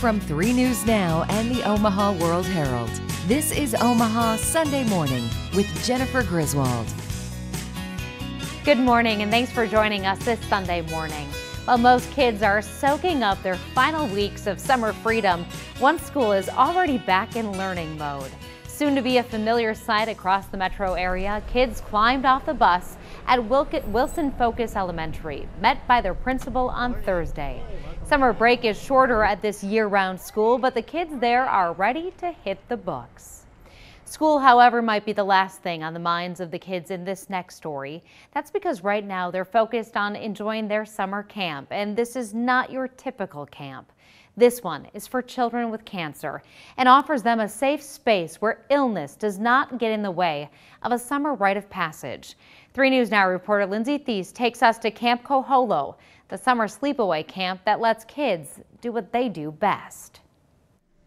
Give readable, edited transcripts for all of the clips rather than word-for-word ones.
From 3 News Now and the Omaha World Herald, this is Omaha Sunday Morning with Jennifer Griswold. Good morning and thanks for joining us this Sunday morning. While most kids are soaking up their final weeks of summer freedom, one school is already back in learning mode. Soon to be a familiar sight across the metro area, kids climbed off the bus at Wilson Focus Elementary, met by their principal on Thursday. Summer break is shorter at this year-round school, but the kids there are ready to hit the books. School, however, might be the last thing on the minds of the kids in this next story. That's because right now they're focused on enjoying their summer camp, and this is not your typical camp. This one is for children with cancer and offers them a safe space where illness does not get in the way of a summer rite of passage. 3 News Now reporter Lindsay Thies takes us to Camp Koholo, the summer sleepaway camp that lets kids do what they do best.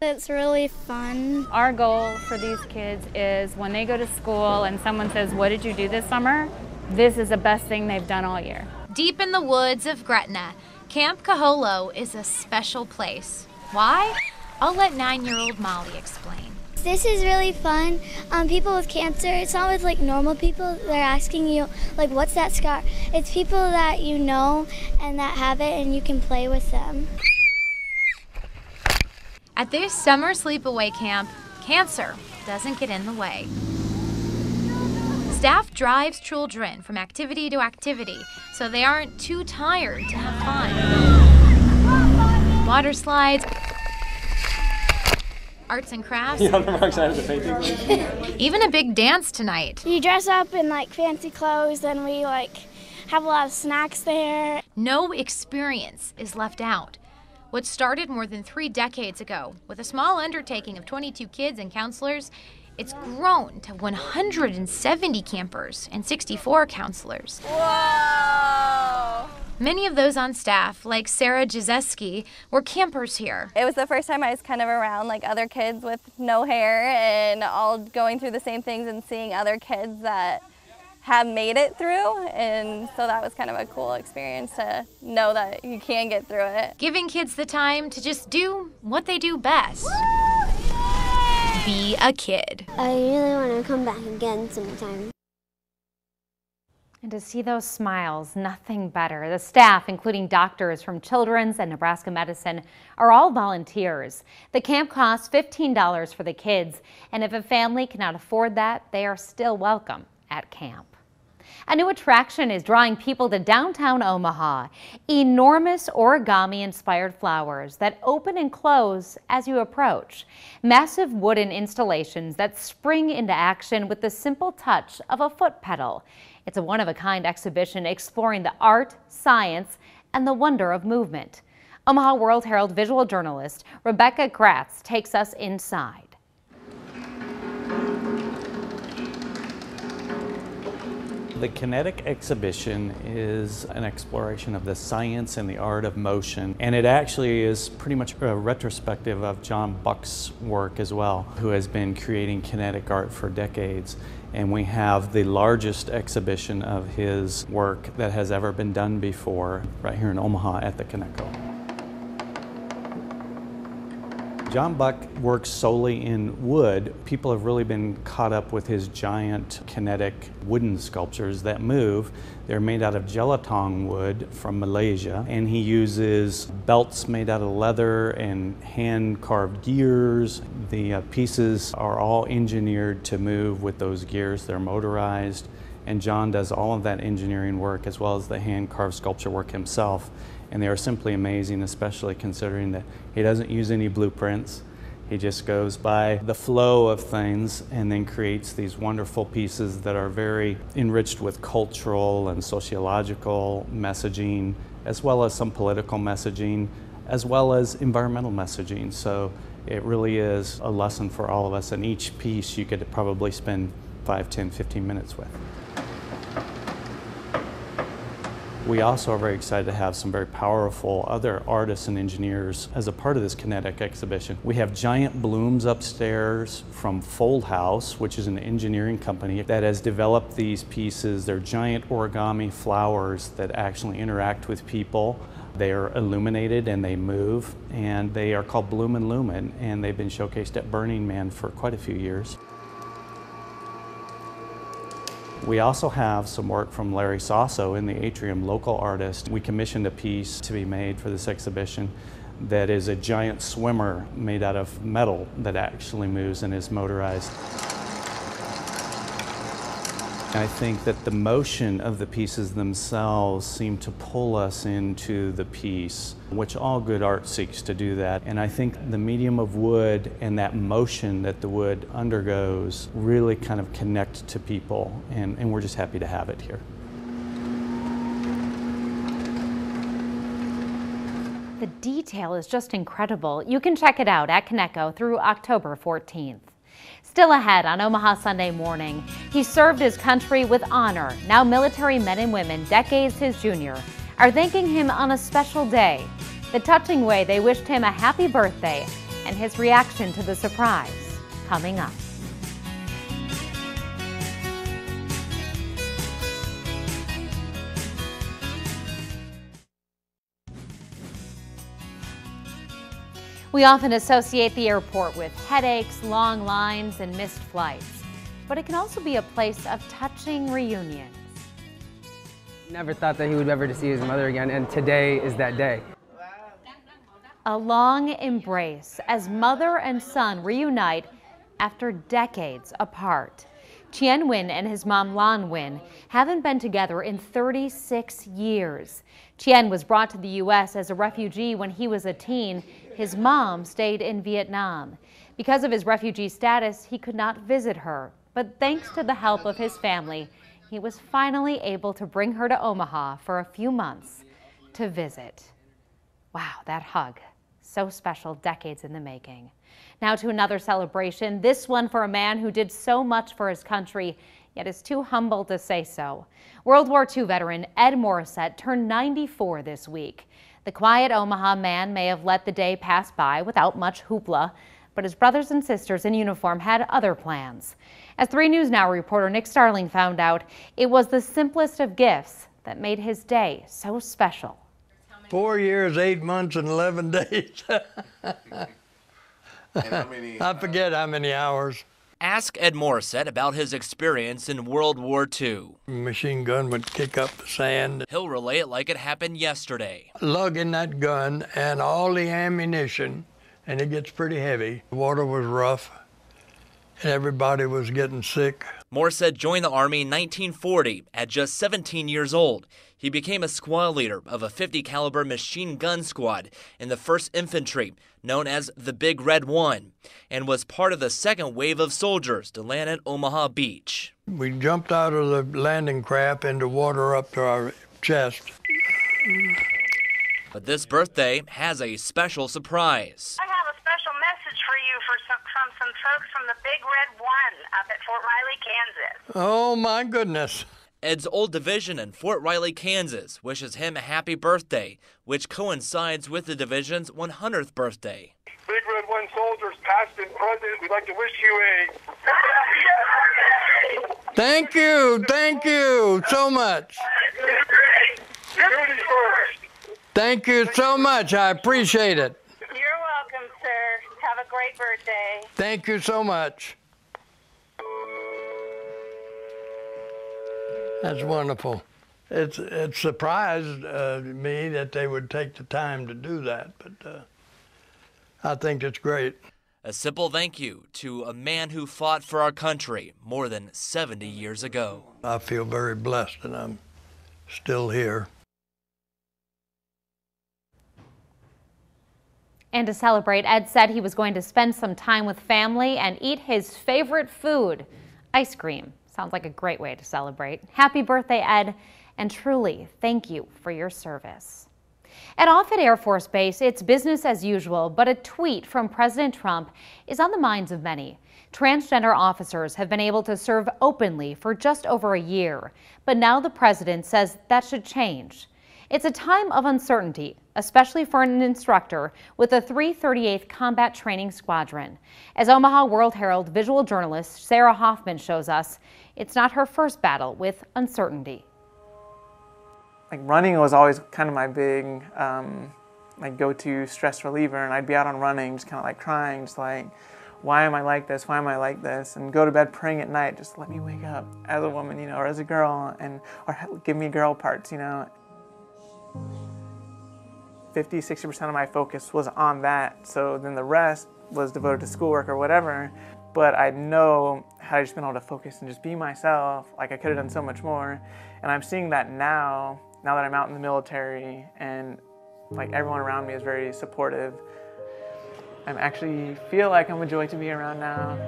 It's really fun. Our goal for these kids is when they go to school and someone says, "What did you do this summer?" This is the best thing they've done all year. Deep in the woods of Gretna, Camp Koholo is a special place. Why? I'll let 9-year-old Molly explain. This is really fun. People with cancer, it's not with like normal people. They're asking you like, what's that scar? It's people that you know and that have it and you can play with them. At this summer sleepaway camp, cancer doesn't get in the way. Staff drives children from activity to activity so they aren't too tired to have fun. Water slides, arts and crafts, even a big dance tonight. You dress up in like fancy clothes and we like have a lot of snacks there. No experience is left out. What started more than 3 decades ago with a small undertaking of 22 kids and counselors, it's grown to 170 campers and 64 counselors. Whoa! Many of those on staff, like Sarah Jazeski, were campers here. It was the first time I was kind of around like other kids with no hair and all going through the same things and seeing other kids that have made it through, and so that was kind of a cool experience to know that you can get through it. Giving kids the time to just do what they do best. Be a kid. I really want to come back again sometime. And to see those smiles, nothing better. The staff, including doctors from Children's and Nebraska Medicine, are all volunteers. The camp costs $15 for the kids, and if a family cannot afford that, they are still welcome at camp. A new attraction is drawing people to downtown Omaha. Enormous origami-inspired flowers that open and close as you approach. Massive wooden installations that spring into action with the simple touch of a foot pedal. It's a one-of-a-kind exhibition exploring the art, science, and the wonder of movement. Omaha World Herald visual journalist Rebecca Gratz takes us inside. The Kinetic exhibition is an exploration of the science and the art of motion, and it actually is pretty much a retrospective of John Buck's work as well, who has been creating kinetic art for decades. And we have the largest exhibition of his work that has ever been done before right here in Omaha at the Coneco. John Buck works solely in wood. People have really been caught up with his giant kinetic wooden sculptures that move. They're made out of gelatong wood from Malaysia, and he uses belts made out of leather and hand-carved gears. The pieces are all engineered to move with those gears. They're motorized, and John does all of that engineering work as well as the hand-carved sculpture work himself. And they are simply amazing, especially considering that he doesn't use any blueprints. He just goes by the flow of things and then creates these wonderful pieces that are very enriched with cultural and sociological messaging, as well as some political messaging, as well as environmental messaging. So it really is a lesson for all of us, and each piece you could probably spend 5, 10, 15 minutes with. We also are very excited to have some very powerful other artists and engineers as a part of this kinetic exhibition. We have giant blooms upstairs from Fold House, which is an engineering company that has developed these pieces. They're giant origami flowers that actually interact with people. They are illuminated and they move, and they are called Bloom and Lumen, and they've been showcased at Burning Man for quite a few years. We also have some work from Larry Sasso in the atrium, local artist. We commissioned a piece to be made for this exhibition that is a giant swimmer made out of metal that actually moves and is motorized. I think that the motion of the pieces themselves seem to pull us into the piece, which all good art seeks to do that. And I think the medium of wood and that motion that the wood undergoes really kind of connect to people, and we're just happy to have it here. The detail is just incredible. You can check it out at Coneco through October 14th. Still ahead on Omaha Sunday Morning, he served his country with honor. Now military men and women, decades his junior, are thanking him on a special day. The touching way they wished him a happy birthday and his reaction to the surprise, coming up. We often associate the airport with headaches, long lines, and missed flights. But it can also be a place of touching reunions. Never thought that he would ever see his mother again, and today is that day. A long embrace as mother and son reunite after decades apart. Chien Nguyen and his mom Lan Nguyen haven't been together in 36 years. Chien was brought to the U.S. as a refugee when he was a teen. His mom stayed in Vietnam. Because of his refugee status, he could not visit her. But thanks to the help of his family, he was finally able to bring her to Omaha for a few months to visit. Wow, that hug. So special, decades in the making. Now to another celebration, this one for a man who did so much for his country, yet is too humble to say so. World War II veteran Ed Morissette turned 94 this week. The quiet Omaha man may have let the day pass by without much hoopla, but his brothers and sisters in uniform had other plans. As 3 News Now reporter Nick Starling found out, it was the simplest of gifts that made his day so special. 4 years, 8 months, and 11 days. And how many, I forget how many hours. Ask Ed Morissette about his experience in World War II. Machine gun would kick up the sand. He'll relay it like it happened yesterday. Lugging that gun and all the ammunition, and it gets pretty heavy. The water was rough, and everybody was getting sick. Morissette joined the Army in 1940 at just 17 years old. He became a squad leader of a .50 caliber machine gun squad in the 1st Infantry, known as the Big Red One, and was part of the second wave of soldiers to land at Omaha Beach. We jumped out of the landing craft into water up to our chest. But this birthday has a special surprise. I have a special message for you from some folks from the Big Red One up at Fort Riley, Kansas. Oh my goodness. Ed's old division in Fort Riley, Kansas wishes him a happy birthday, which coincides with the division's 100th birthday. Big Red One soldiers, past and present, we'd like to wish you a... Thank you so much. Duty first. Thank you so much, I appreciate it. You're welcome, sir. Have a great birthday. Thank you so much. That's wonderful. It surprised me that they would take the time to do that, but I think it's great. A simple thank you to a man who fought for our country more than 70 years ago. I feel very blessed that I'm still here. And to celebrate, Ed said he was going to spend some time with family and eat his favorite food, ice cream. Sounds like a great way to celebrate. Happy birthday, Ed, and truly, thank you for your service. At Offutt Air Force Base, it's business as usual, but a tweet from President Trump is on the minds of many. Transgender officers have been able to serve openly for just over a year, but now the president says that should change. It's a time of uncertainty, especially for an instructor with the 338th Combat Training Squadron. As Omaha World Herald visual journalist Sarah Hoffman shows us, it's not her first battle with uncertainty. like running was always kind of my big like go-to stress reliever, and I'd be out on running just kind of like crying, just like, why am I like this? Why am I like this? And go to bed praying at night, just let me wake up as a woman, you know, or as a girl, or give me girl parts, you know. 50–60% of my focus was on that, so then the rest was devoted to schoolwork or whatever. But I know had I just been able to focus and just be myself, like I could have done so much more. And I'm seeing that now that I'm out in the military and like everyone around me is very supportive. I actually feel like I'm a joy to be around now.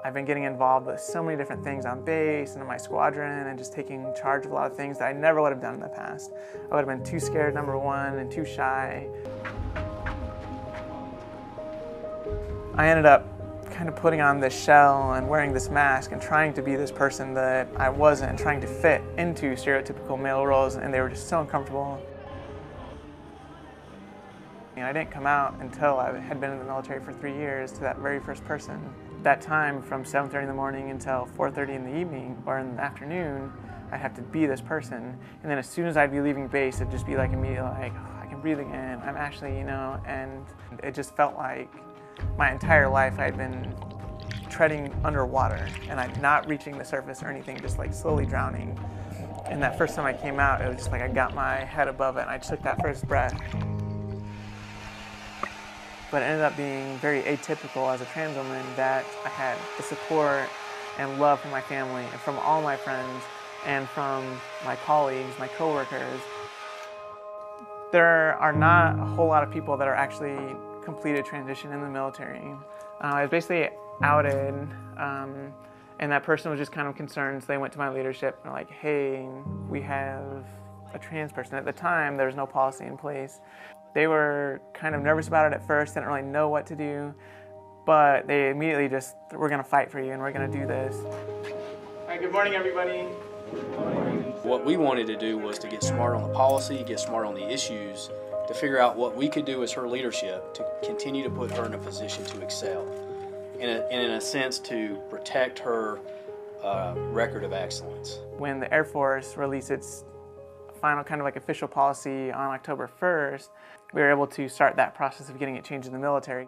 I've been getting involved with so many different things on base and in my squadron and just taking charge of a lot of things that I never would have done in the past. I would have been too scared, number one, and too shy. I ended up kind of putting on this shell and wearing this mask and trying to be this person that I wasn't, and trying to fit into stereotypical male roles, and they were just so uncomfortable. And I didn't come out until I had been in the military for 3 years to that very first person. That time from 7:30 in the morning until 4:30 in the evening or in the afternoon, I'd have to be this person. And then as soon as I'd be leaving base, it'd just be like immediately like, oh, I can breathe again, I'm Ashley, you know, and it just felt like my entire life I'd been treading underwater and I'm not reaching the surface or anything, just like slowly drowning. And that first time I came out, it was just like I got my head above it and I took that first breath. But it ended up being very atypical as a trans woman that I had the support and love from my family and from all my friends and from my colleagues, my coworkers. There are not a whole lot of people that are actually completed transition in the military. I was basically outed, and that person was just kind of concerned, so they went to my leadership and were like, hey, we have a trans person. At the time, there was no policy in place. They were kind of nervous about it at first, didn't really know what to do, but they immediately just, we're gonna fight for you and we're gonna do this. All right, good morning, everybody. What we wanted to do was to get smart on the policy, get smart on the issues, to figure out what we could do as her leadership to continue to put her in a position to excel, and in a sense to protect her record of excellence. When the Air Force released its final kind of like official policy on October 1st, we were able to start that process of getting it changed in the military.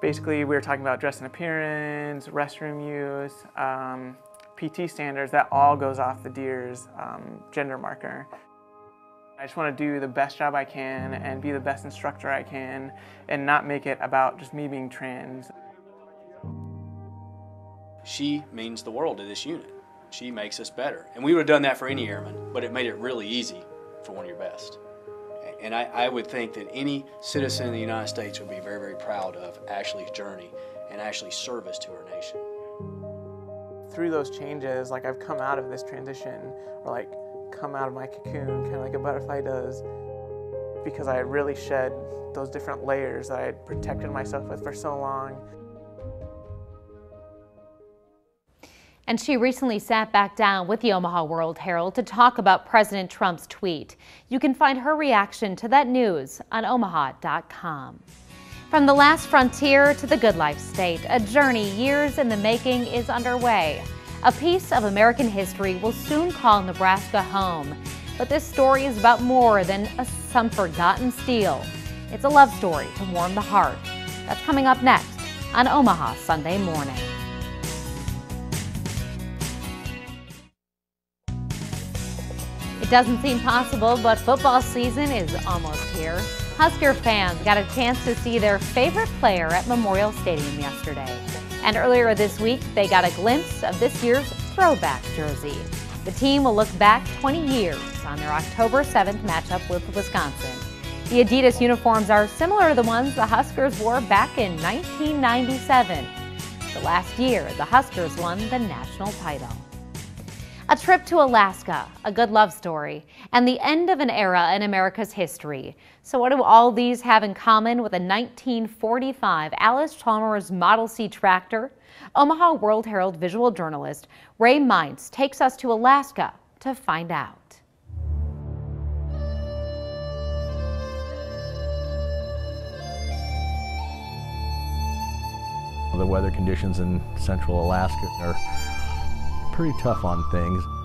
Basically, we were talking about dress and appearance, restroom use, PT standards, that all goes off the DEER's gender marker. I just want to do the best job I can and be the best instructor I can and not make it about just me being trans. She means the world to this unit. She makes us better. And we would have done that for any airman, but it made it really easy for one of your best. And I would think that any citizen in the United States would be very, very proud of Ashley's journey and Ashley's service to her nation. Through those changes, like I've come out of this transition, or like come out of my cocoon, kind of like a butterfly does, because I had really shed those different layers that I had protected myself with for so long. And she recently sat back down with the Omaha World Herald to talk about President Trump's tweet. You can find her reaction to that news on omaha.com. From the last frontier to the good life state, a journey years in the making is underway. A piece of American history will soon call Nebraska home. But this story is about more than some forgotten steel. It's a love story to warm the heart. That's coming up next on Omaha Sunday Morning. It doesn't seem possible, but football season is almost here. Husker fans got a chance to see their favorite player at Memorial Stadium yesterday. And earlier this week, they got a glimpse of this year's throwback jersey. The team will look back 20 years on their October 7th matchup with Wisconsin. The Adidas uniforms are similar to the ones the Huskers wore back in 1997. The last year, the Huskers won the national title. A trip to Alaska, a good love story, and the end of an era in America's history. So what do all these have in common with a 1945 Allis-Chalmers Model C tractor? Omaha World Herald visual journalist Ray Mintz takes us to Alaska to find out. The weather conditions in central Alaska are pretty tough on things.